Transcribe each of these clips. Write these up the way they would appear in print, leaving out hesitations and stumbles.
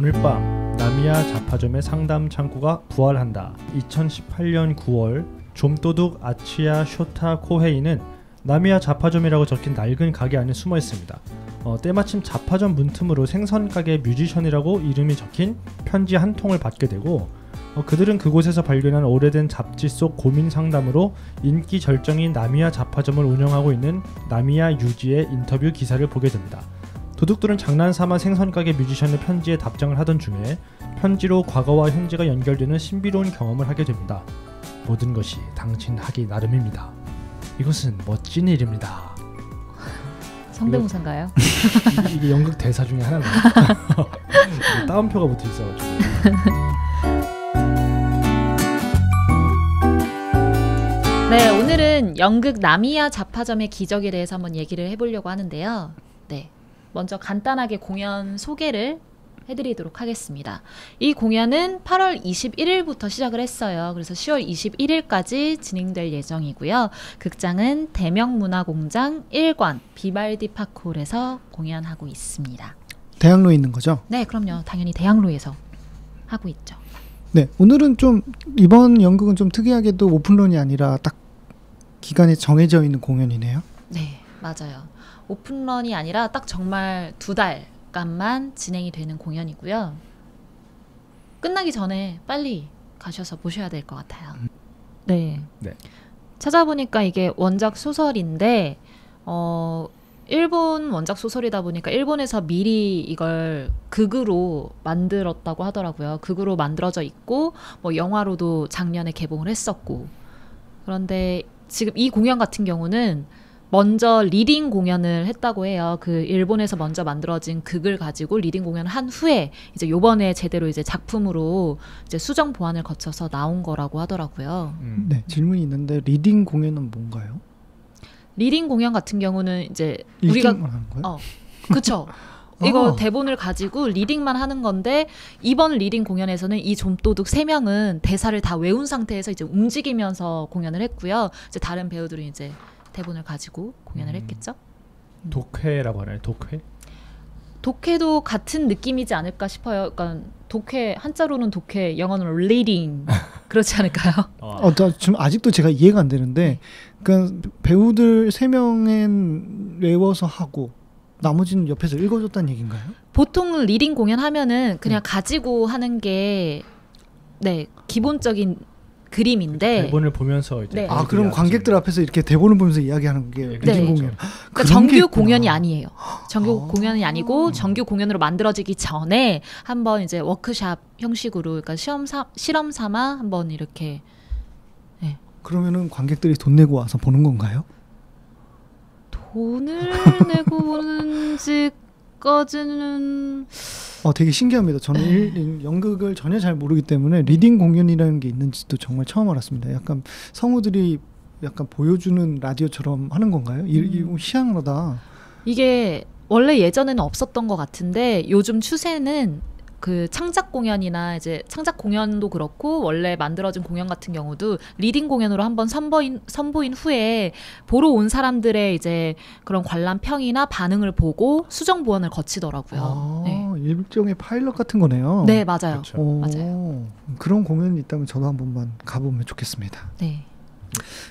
오늘 밤 나미야 잡화점의 상담 창구가 부활한다. 2018년 9월 좀도둑 아치야 쇼타 코헤이는 나미야 잡화점이라고 적힌 낡은 가게 안에 숨어 있습니다. 때마침 잡화점 문틈으로 생선가게 뮤지션이라고 이름이 적힌 편지 한 통을 받게 되고 그들은 그곳에서 발견한 오래된 잡지 속 고민 상담으로 인기 절정인 나미야 잡화점을 운영하고 있는 나미야 유지의 인터뷰 기사를 보게 됩니다. 도둑들은 장난삼아 생선가게 뮤지션의 편지에 답장을 하던 중에 편지로 과거와 현재가 연결되는 신비로운 경험을 하게 됩니다. 모든 것이 당신 하기 나름입니다. 이것은 멋진 일입니다. 성대모사인가요? 이게 연극 대사 중에 하나인가요? 따옴표가 붙어 있어가지고. 네, 오늘은 연극 나미야 잡화점의 기적에 대해서 한번 얘기를 해보려고 하는데요. 네, 먼저 간단하게 공연 소개를 해드리도록 하겠습니다. 이 공연은 8월 21일부터 시작을 했어요. 그래서 10월 21일까지 진행될 예정이고요. 극장은 대명문화공장 1관 비발디 파크홀에서 공연하고 있습니다. 대학로에 있는 거죠? 네, 그럼요. 당연히 대학로에서 하고 있죠. 네, 오늘은 좀 이번 연극은 좀 특이하게도 오픈런이 아니라 딱 기간에 정해져 있는 공연이네요. 네, 맞아요. 오픈런이 아니라 딱 정말 2달간만 진행이 되는 공연이고요. 끝나기 전에 빨리 가셔서 보셔야 될 것 같아요. 네. 찾아보니까 이게 원작 소설인데 일본 원작 소설이다 보니까 일본에서 미리 이걸 극으로 만들었다고 하더라고요. 극으로 만들어져 있고 뭐 영화로도 작년에 개봉을 했었고. 그런데 지금 이 공연 같은 경우는 먼저 리딩 공연을 했다고 해요. 그 일본에서 먼저 만들어진 극을 가지고 리딩 공연을 한 후에 이제 요번에 제대로 이제 작품으로 이제 수정 보완을 거쳐서 나온 거라고 하더라고요. 네, 질문이 있는데 리딩 공연은 뭔가요? 리딩 공연 같은 경우는 이제 우리가 우리가 하는 거예요? 그쵸. 이거 대본을 가지고 리딩만 하는 건데 이번 리딩 공연에서는 이 좀도둑 3명은 대사를 다 외운 상태에서 이제 움직이면서 공연을 했고요. 이제 다른 배우들은 이제 대본을 가지고 공연을 했겠죠. 독회라고 하나요? 독회? 독회도 같은 느낌이지 않을까 싶어요. 그러니까 독회 한자로는 독회, 영어는 reading 그렇지 않을까요? 지금 아직도 제가 이해가 안 되는데 그러니까 배우들 3명은 외워서 하고 나머지는 옆에서 읽어줬다는 얘기인가요? 보통 리딩 공연하면은 그냥 가지고 하는 게 기본적인 그림인데 대본을 보면서 이제 그럼 관객들 앞에서 이렇게 대본을 보면서 이야기하는 게 리딩 공연. 그러니까 정규 공연이 아니에요. 정규 공연이 아니고 정규 공연으로 만들어지기 전에 한번 이제 워크샵 형식으로 그러니까 실험 삼아 한번 이렇게. 그러면은 관객들이 돈 내고 와서 보는 건가요? 돈을 내고 보는지까지는 되게 신기합니다. 저는 연극을 전혀 잘 모르기 때문에 리딩 공연이라는 게 있는지도 정말 처음 알았습니다. 약간 성우들이 약간 보여주는 라디오처럼 하는 건가요? 이거 희한하다. 이게 원래 예전에는 없었던 것 같은데 요즘 추세는 그 창작 공연이나 이제 창작 공연도 그렇고 원래 만들어진 공연 같은 경우도 리딩 공연으로 한번 선보인 후에 보러 온 사람들의 이제 그런 관람 평이나 반응을 보고 수정 보완을 거치더라고요. 일종의 파일럿 같은 거네요. 네, 맞아요. 맞아요. 그런 공연이 있다면 저도 한 번만 가보면 좋겠습니다. 네.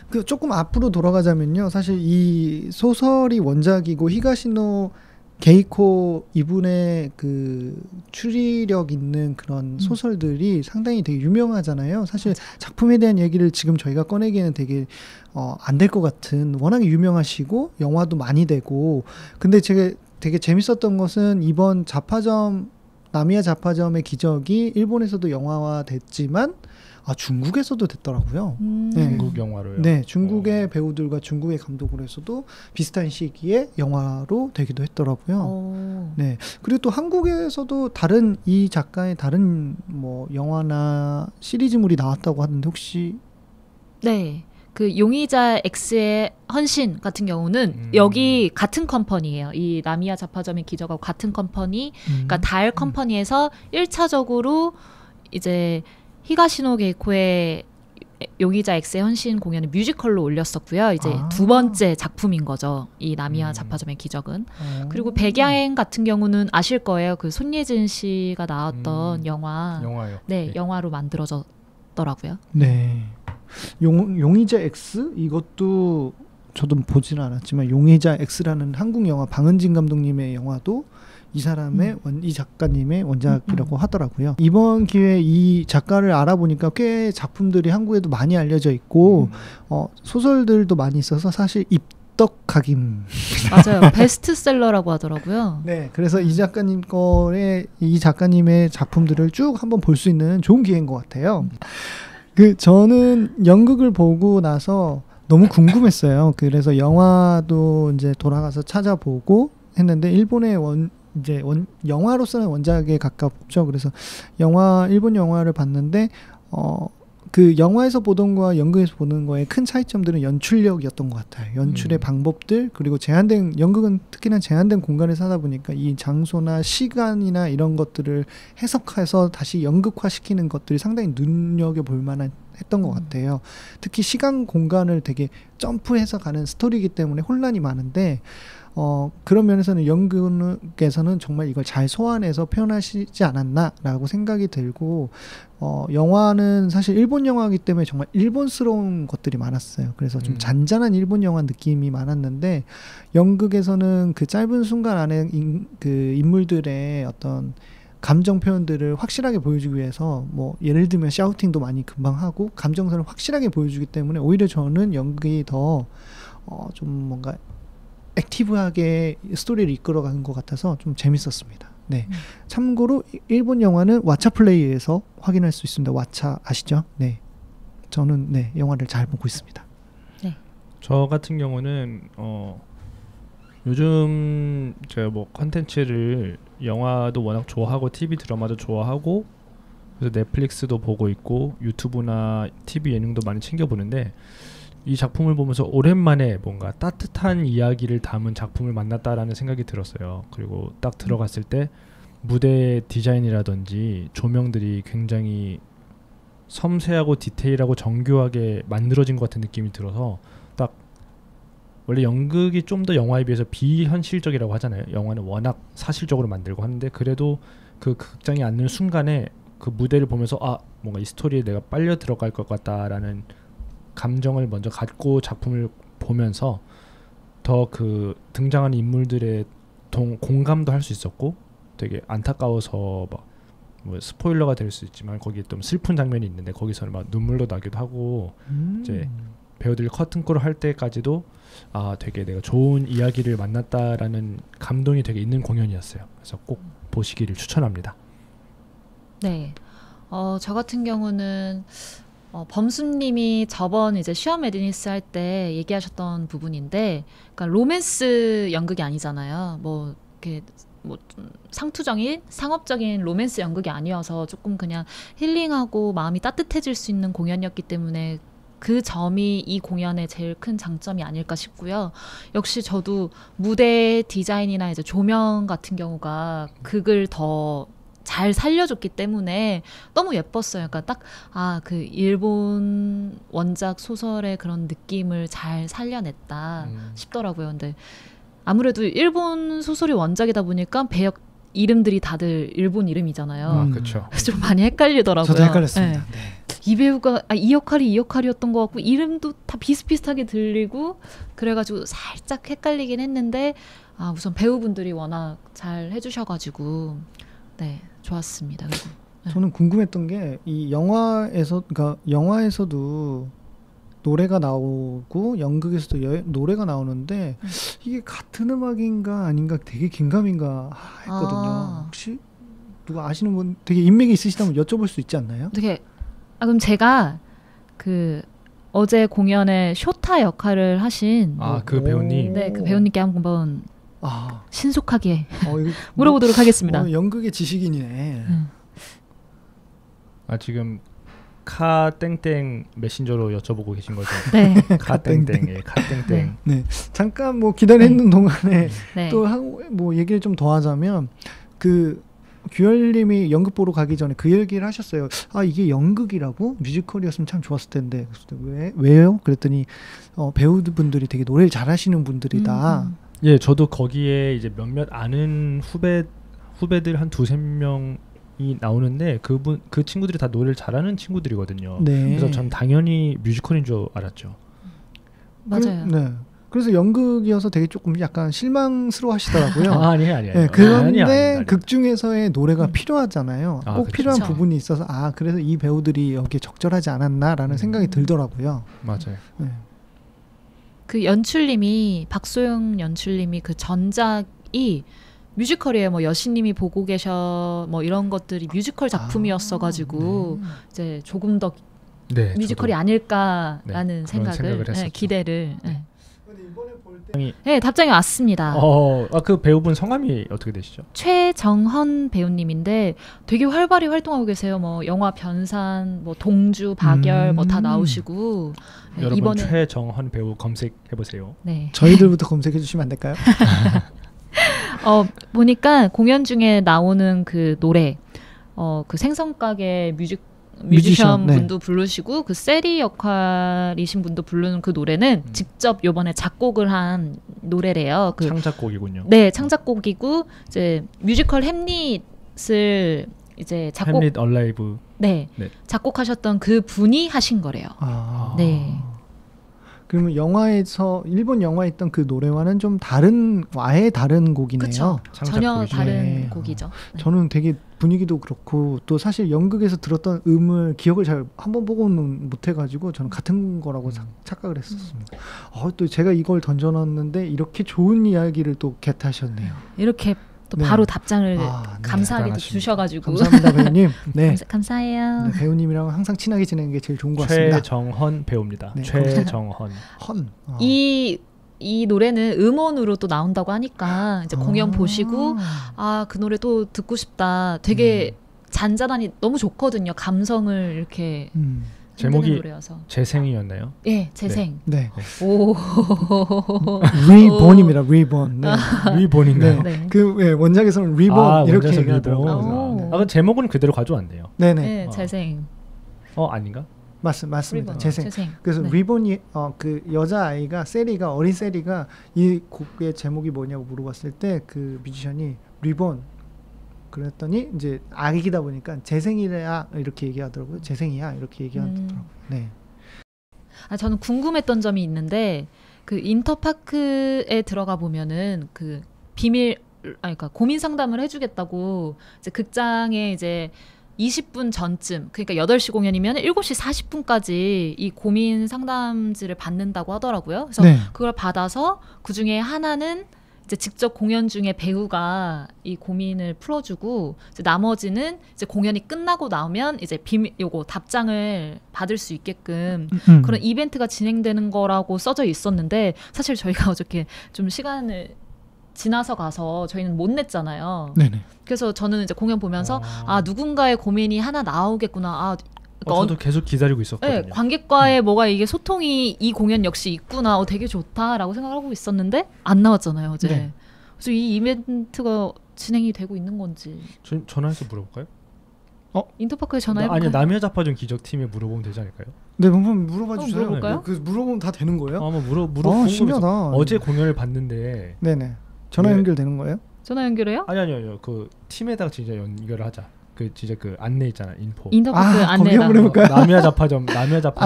그 조금 앞으로 돌아가자면요. 사실 이 소설이 원작이고 히가시노 게이코 이분의 그 추리력 있는 그런 소설들이 상당히 되게 유명하잖아요. 사실 작품에 대한 얘기를 지금 저희가 꺼내기에는 되게 안 될 것 같은, 워낙에 유명하시고 영화도 많이 되고. 근데 제가 되게 재밌었던 것은 이번 잡화점, 나미야 잡화점의 기적이 일본에서도 영화화 됐지만 중국에서도 됐더라고요. 중국 영화로요? 네, 중국의 배우들과 중국의 감독으로 해서도 비슷한 시기에 영화로 되기도 했더라고요. 네, 그리고 또 한국에서도 다른 이 작가의 다른 뭐 영화나 시리즈물이 나왔다고 하는데 혹시? 네, 그 용의자 X의 헌신 같은 경우는 여기 같은 컴퍼니예요. 이 나미야 잡화점의 기적하고 같은 컴퍼니, 그러니까 달 컴퍼니에서 1차적으로 이제 히가시노 게이코의 용의자 X의 헌신 공연을 뮤지컬로 올렸었고요. 이제 아. 두 번째 작품인 거죠. 이 나미야 자파점의 기적은. 그리고 백야행 같은 경우는 아실 거예요. 그 손예진 씨가 나왔던 영화요. 네, 영화로 만들어졌더라고요. 네. 용의자 X 이것도 저도 보지는 않았지만 용의자 X라는 한국 영화 방은진 감독님의 영화도 이 사람의 이 작가님의 원작이라고 하더라고요. 이번 기회에 이 작가를 알아보니까 꽤 작품들이 한국에도 많이 알려져 있고 소설들도 많이 있어서 사실 입덕각임. 맞아요. 베스트셀러라고 하더라고요. 네, 그래서 이 작가님의 작품들을 쭉 한번 볼 수 있는 좋은 기회인 것 같아요. 저는 연극을 보고 나서 너무 궁금했어요. 그래서 영화도 이제 돌아가서 찾아보고 했는데 일본의 영화로서는 원작에 가깝죠. 그래서 일본 영화를 봤는데 그 영화에서 보던 거와 연극에서 보는 거의 큰 차이점들은 연출력이었던 것 같아요. 연출의 방법들, 그리고 연극은 특히나 제한된 공간에서 하다 보니까 이 장소나 시간이나 이런 것들을 해석해서 다시 연극화시키는 것들이 상당히 눈여겨볼 만한 했던 것 같아요. 특히 시간 공간을 되게 점프해서 가는 스토리이기 때문에 혼란이 많은데 그런 면에서는 연극에서는 정말 이걸 잘 소환해서 표현하시지 않았나라고 생각이 들고 영화는 사실 일본 영화이기 때문에 정말 일본스러운 것들이 많았어요. 그래서 좀 잔잔한 일본 영화 느낌이 많았는데 연극에서는 그 짧은 순간 안에 그 인물들의 어떤 감정 표현들을 확실하게 보여주기 위해서 뭐 예를 들면 샤우팅도 많이 금방 하고 감정선을 확실하게 보여주기 때문에 오히려 저는 연극이 더 좀 뭔가 액티브하게 스토리를 이끌어가는 것 같아서 좀 재밌었습니다. 네. 참고로 일본 영화는 왓챠 플레이에서 확인할 수 있습니다. 왓챠 아시죠? 네. 저는 영화를 잘 보고 있습니다. 네. 저 같은 경우는 요즘 제가 뭐 컨텐츠를 영화도 워낙 좋아하고 TV 드라마도 좋아하고 그래서 넷플릭스도 보고 있고 유튜브나 TV 예능도 많이 챙겨보는데 이 작품을 보면서 오랜만에 뭔가 따뜻한 이야기를 담은 작품을 만났다라는 생각이 들었어요. 그리고 딱 들어갔을 때 무대 디자인이라든지 조명들이 굉장히 섬세하고 디테일하고 정교하게 만들어진 것 같은 느낌이 들어서 딱 원래 연극이 좀 더 영화에 비해서 비현실적이라고 하잖아요. 영화는 워낙 사실적으로 만들고 하는데 그래도 그 극장에 앉는 순간에 그 무대를 보면서 뭔가 이 스토리에 내가 빨려 들어갈 것 같다라는 감정을 먼저 갖고 작품을 보면서 더 그 등장하는 인물들의 공감도 할 수 있었고 되게 안타까워서 막 뭐 스포일러가 될 수 있지만 거기에 좀 슬픈 장면이 있는데 거기서는 막 눈물도 나기도 하고 이제 배우들이 커튼콜을 할 때까지도 되게 내가 좋은 이야기를 만났다라는 감동이 되게 있는 공연이었어요. 그래서 꼭 보시기를 추천합니다. 네, 저 같은 경우는 범수님이 저번 이제 시험 에드니스 할 때 얘기하셨던 부분인데, 그러니까 로맨스 연극이 아니잖아요. 뭐 이렇게 뭐 좀 상투적인 상업적인 로맨스 연극이 아니어서 조금 그냥 힐링하고 마음이 따뜻해질 수 있는 공연이었기 때문에 그 점이 이 공연의 제일 큰 장점이 아닐까 싶고요. 역시 저도 무대 디자인이나 이제 조명 같은 경우가 극을 더 잘 살려줬기 때문에 너무 예뻤어요. 그러니까 딱 그 일본 원작 소설의 그런 느낌을 잘 살려냈다 싶더라고요. 근데 아무래도 일본 소설이 원작이다 보니까 배역 이름들이 다들 일본 이름이잖아요. 그렇죠. 좀 많이 헷갈리더라고요. 저도 헷갈렸습니다. 네. 이 배우가 이 역할이었던 것 같고 이름도 다 비슷비슷하게 들리고 그래가지고 살짝 헷갈리긴 했는데 우선 배우분들이 워낙 잘 해주셔가지고 좋았습니다. 그리고 저는 궁금했던 게 이 영화에서도 노래가 나오고 연극에서도 노래가 나오는데 이게 같은 음악인가 아닌가 되게 긴가민가 했거든요. 혹시 누가 아시는 분 되게 인맥이 있으시다면 여쭤볼 수 있지 않나요? 되게 그럼 제가 그 어제 공연에 쇼타 역할을 하신 그 배우님 그 배우님께 한번 신속하게 이거 물어보도록 하겠습니다. 연극의 지식인이네. 지금 카 땡땡 메신저로 여쭤보고 계신 거죠? 네. 카 땡땡, 카 땡땡. 네. 잠깐 뭐 기다리는 동안에 네. 또 뭐 얘기를 좀 더 하자면 규열님이 연극 보러 가기 전에 그 얘기를 하셨어요. 아 이게 연극이라고? 뮤지컬이었으면 참 좋았을 텐데. 왜요? 그랬더니 배우분들이 되게 노래를 잘하시는 분들이다. 예, 저도 거기에 이제 몇몇 아는 후배들 한 2-3명이 나오는데 그 친구들이 다 노래를 잘하는 친구들이거든요. 네. 그래서 전 당연히 뮤지컬인 줄 알았죠. 맞아요. 네. 그래서 연극이어서 되게 조금 약간 실망스러워 하시더라고요. 아니에요. 네, 그런데 아니. 극 중에서의 노래가 필요하잖아요. 꼭 그쵸. 필요한 그쵸. 부분이 있어서 그래서 이 배우들이 여기에 적절하지 않았나라는 생각이 들더라고요. 맞아요. 네. 그 연출님이 박소영 연출님이 그 전작이 뮤지컬이에요. 뭐 여신님이 보고 계셔 뭐 이런 것들이 뮤지컬 작품이었어가지고 네. 이제 조금 더 네, 뮤지컬이 저도. 아닐까라는 네, 그런 생각을 생각을 했었죠. 기대를. 네. 이번에 볼 때 네, 답장이 왔습니다. 그 배우분 성함이 어떻게 되시죠? 최정헌 배우님인데 되게 활발히 활동하고 계세요. 뭐 영화 변산, 뭐 동주, 박열 뭐 다 나오시고 네, 여러분 이번에 최정헌 배우 검색해 보세요. 네. 저희들부터 검색해 주시면 안 될까요? 보니까 공연 중에 나오는 그 노래 그 생선가게 뮤지션 네. 분도 부르시고 그 세리 역할이신 분도 부르는 그 노래는 직접 요번에 작곡을 한 노래래요. 그 창작곡이군요. 네, 창작곡이고 이제 뮤지컬 햄릿을 이제 작곡 햄릿 얼라이브. 네, 네. 작곡하셨던 그 분이 하신 거래요. 네. 그러면 일본 영화에 있던 그 노래와는 좀 아예 다른 곡이네요. 그렇죠. 전혀 창작곡이죠. 다른 네. 곡이죠. 네. 저는 되게 분위기도 그렇고 또 사실 연극에서 들었던 음을 기억을 잘 한번 보고는 못 해가지고 저는 같은 거라고 착각을 했었습니다. 또 제가 이걸 던져놨는데 이렇게 좋은 이야기를 또 겟하셨네요. 이렇게 또 네. 바로 답장을 네, 감사하게 또 대단하십니다. 주셔가지고 감사합니다 배우님. 네. 감사해요. 네, 배우님이랑 항상 친하게 지내는 게 제일 좋은 것 같습니다. 최정헌 배우입니다. 네, 최정헌. 이 노래는 음원으로 또 나온다고 하니까 이제 공연 보시고 그 노래 또 듣고 싶다. 되게 잔잔하니 너무 좋거든요. 감성을 이렇게 제목이 노래여서. 재생이었나요? 예, 재생. 네. 오. 리본입니다. 리본. 네. 리본인가요? 네. 네. 그 원작에서는 리본 이렇게 원작에서 얘기하더라고요. 리본. 그 제목은 그대로 가져왔네요. 네네. 네, 재생. 아닌가? 맞습니다. 리본. 재생. 그래서 네. 리본이 그 여자 아이가 어린 세리가 이 곡의 제목이 뭐냐고 물어봤을 때 그 뮤지션이 리본 그랬더니 이제 아기다 보니까 재생이야 이렇게 얘기하더라고요. 재생이야 이렇게 얘기하더라고요. 네. 저는 궁금했던 점이 있는데 그 인터파크에 들어가 보면은 그 그러니까 고민 상담을 해주겠다고 이제 극장에 이제 20분 전쯤, 그러니까 8시 공연이면 7시 40분까지 이 고민 상담지를 받는다고 하더라고요. 그래서 네. 그걸 받아서 그 중에 하나는 이제 직접 공연 중에 배우가 이 고민을 풀어주고 이제 나머지는 이제 공연이 끝나고 나오면 이제 요거 답장을 받을 수 있게끔 그런 이벤트가 진행되는 거라고 써져 있었는데 사실 저희가 어저께 좀 시간을 지나서 가서 저희는 못 냈잖아요. 네네. 그래서 저는 이제 공연 보면서 누군가의 고민이 하나 나오겠구나. 저도 계속 기다리고 있었거든요. 네, 관객과의 뭐가 이게 소통이 이 공연 역시 있구나. 되게 좋다라고 생각하고 있었는데 안 나왔잖아요, 어제. 네. 그래서 이 이벤트가 진행이 되고 있는 건지. 전화해서 물어볼까요? 인터파크에 전화해볼까요? 아니요, 남의 자파전 기적팀에 물어보면 되지 않을까요? 네, 한번 물어봐 주세요. 물어볼까요? 그 물어보면 다 되는 거예요? 한번 물어보고 신기하다. 어제 공연을 봤는데. 네네. 전화 네. 연결되는 거예요? 전화 연결해요? 아니요. 그 팀에다가 진짜 연결을 하자. 그 진짜 그 안내 있잖아, 인포. 인터파크 거기 안내다. 한번 해볼까요? 남이야 자파점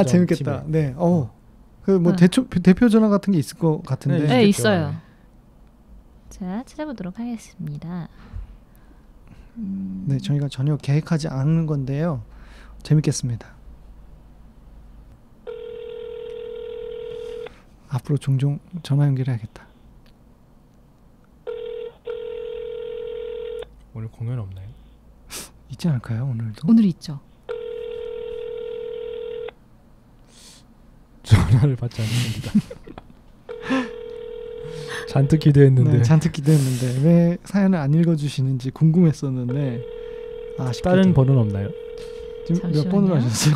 재밌겠다. 팀에. 네. 그 뭐 대표 전화 같은 게 있을 것 같은데. 네, 있겠죠. 있어요. 자, 찾아보도록 하겠습니다. 네, 저희가 전혀 계획하지 않은 건데요. 재밌겠습니다. 앞으로 종종 전화 연결해야겠다. 오늘 공연 없나요? 있지 않을까요, 오늘도? 오늘 있죠. 전화를 받지 않습니다. 잔뜩 기대했는데. 네, 잔뜩 기대했는데 왜 사연을 안 읽어주시는지 궁금했었는데 아쉽게도. 다른 번호는 없나요? 지금 몇 번으로 하셨어요?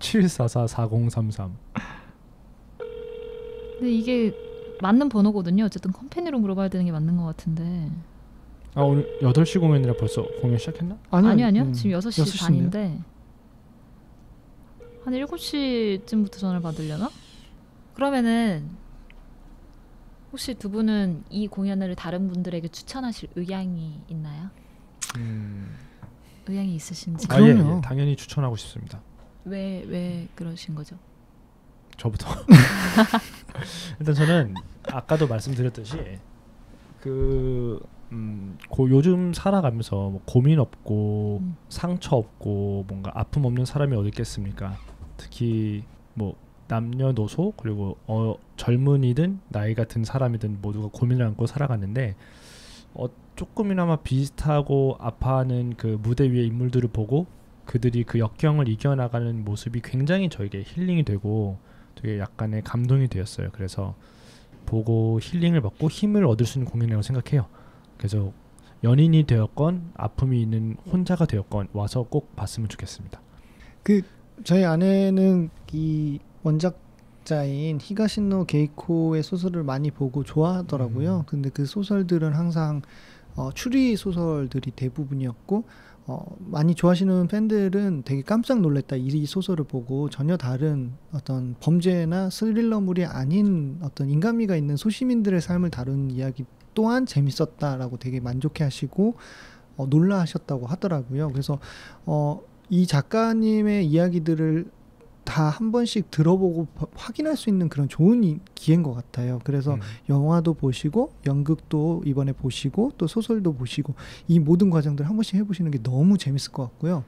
744-4033. 근데 이게 맞는 번호거든요. 어쨌든 컴퍼니로 물어봐야 되는 게 맞는 것 같은데. 아 오늘 8시 공연이라 벌써 공연 시작했나? 아니요. 지금 6시 6시 반인데 한 7시쯤부터 전화를 받으려나? 그러면은 혹시 두 분은 이 공연을 다른 분들에게 추천하실 의향이 있나요? 의향이 있으신지. 그럼요. 예, 당연히 추천하고 싶습니다. 왜 그러신 거죠? 저부터. 일단 저는 아까도 말씀드렸듯이 요즘 살아가면서 뭐 고민 없고 상처 없고 뭔가 아픔 없는 사람이 어디 있겠습니까? 특히 뭐 남녀노소 그리고 젊은이든 나이가 든 사람이든 모두가 고민을 안고 살아가는데 조금이나마 비슷하고 아파하는 그 무대 위의 인물들을 보고 그들이 그 역경을 이겨나가는 모습이 굉장히 저에게 힐링이 되고 되게 약간의 감동이 되었어요. 그래서 보고 힐링을 받고 힘을 얻을 수 있는 공연이라고 생각해요. 그래서 연인이 되었건 아픔이 있는 혼자가 되었건 와서 꼭 봤으면 좋겠습니다. 저희 아내는 이 원작자인 히가시노 게이코의 소설을 많이 보고 좋아하더라고요. 근데 그 소설들은 항상 추리 소설들이 대부분이었고 많이 좋아하시는 팬들은 되게 깜짝 놀랐다. 이 소설을 보고 전혀 다른 어떤 범죄나 스릴러물이 아닌 어떤 인간미가 있는 소시민들의 삶을 다룬 이야기 또한 재밌었다라고 되게 만족해 하시고 놀라하셨다고 하더라고요. 그래서 이 작가님의 이야기들을 다 한 번씩 들어보고 확인할 수 있는 그런 좋은 기회인 것 같아요. 그래서 영화도 보시고 연극도 이번에 보시고 또 소설도 보시고 이 모든 과정들 한 번씩 해보시는 게 너무 재밌을 것 같고요.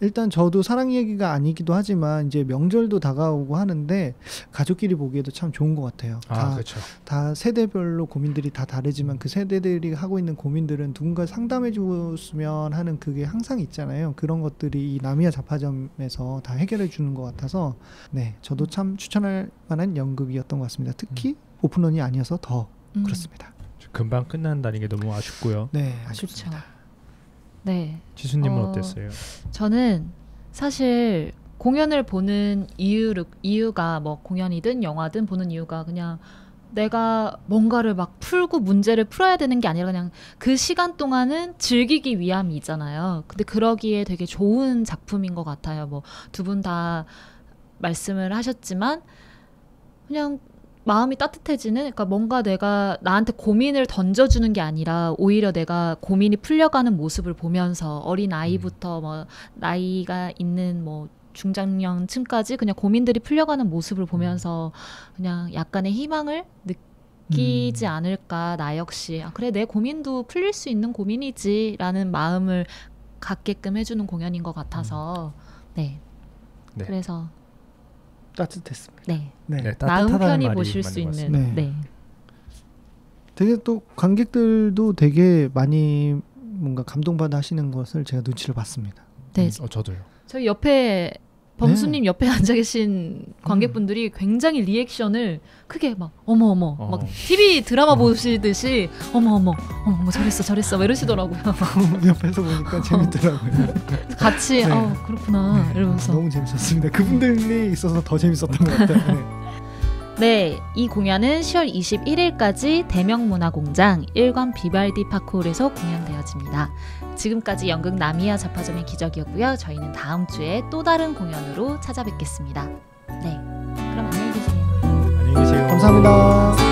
일단 저도 사랑 얘기가 아니기도 하지만 이제 명절도 다가오고 하는데 가족끼리 보기에도 참 좋은 것 같아요. 그렇죠. 다 세대별로 고민들이 다 다르지만 그 세대들이 하고 있는 고민들은 누군가 상담해 줬으면 하는 그게 항상 있잖아요. 그런 것들이 이 나미야 잡화점에서 다 해결해 주는 것 같아서 네, 저도 참 추천할 만한 연극이었던 것 같습니다. 특히 오픈런이 아니어서 더 그렇습니다. 금방 끝난다는 게 너무 아쉽고요. 네, 아쉽습니다. 그렇죠. 네. 지수님은 어땠어요? 저는 사실 공연을 보는 이유가 뭐 공연이든 영화든 보는 이유가 그냥 내가 뭔가를 막 풀고 문제를 풀어야 되는 게 아니라 그냥 그 시간 동안은 즐기기 위함이잖아요. 근데 그러기에 되게 좋은 작품인 것 같아요. 뭐 두 분 다 말씀을 하셨지만 그냥 마음이 따뜻해지는, 그러니까 뭔가 내가 나한테 고민을 던져주는 게 아니라 오히려 내가 고민이 풀려가는 모습을 보면서 어린 아이부터 뭐 나이가 있는 뭐 중장년층까지 그냥 고민들이 풀려가는 모습을 보면서 그냥 약간의 희망을 느끼지 않을까. 나 역시 그래 내 고민도 풀릴 수 있는 고민이지라는 마음을 갖게끔 해주는 공연인 것 같아서 네. 그래서 따뜻했습니다. 네. 마음 편히 보실 수 있는. 네. 되게 또 관객들도 되게 많이 뭔가 감동받아 하시는 것을 제가 눈치를 봤습니다. 네. 저도요. 저희 옆에 범수님 옆에 앉아 계신 관객분들이 굉장히 리액션을 크게 막 어머 막 TV 드라마 보시듯이 어머 잘했어 막 이러시더라고요. 옆에서 보니까 재밌더라고요. 같이 그렇구나 이러면서 너무 재밌었습니다. 그분들이 있어서 더 재밌었던 것 같아요. 네, 이 공연은 10월 21일까지 대명문화공장 1관 비발디 파크홀에서 공연되어집니다. 지금까지 연극 나미야 잡화점의 기적이었고요. 저희는 다음 주에 또 다른 공연으로 찾아뵙겠습니다. 네, 그럼 안녕히 계세요. 안녕히 계세요. 감사합니다.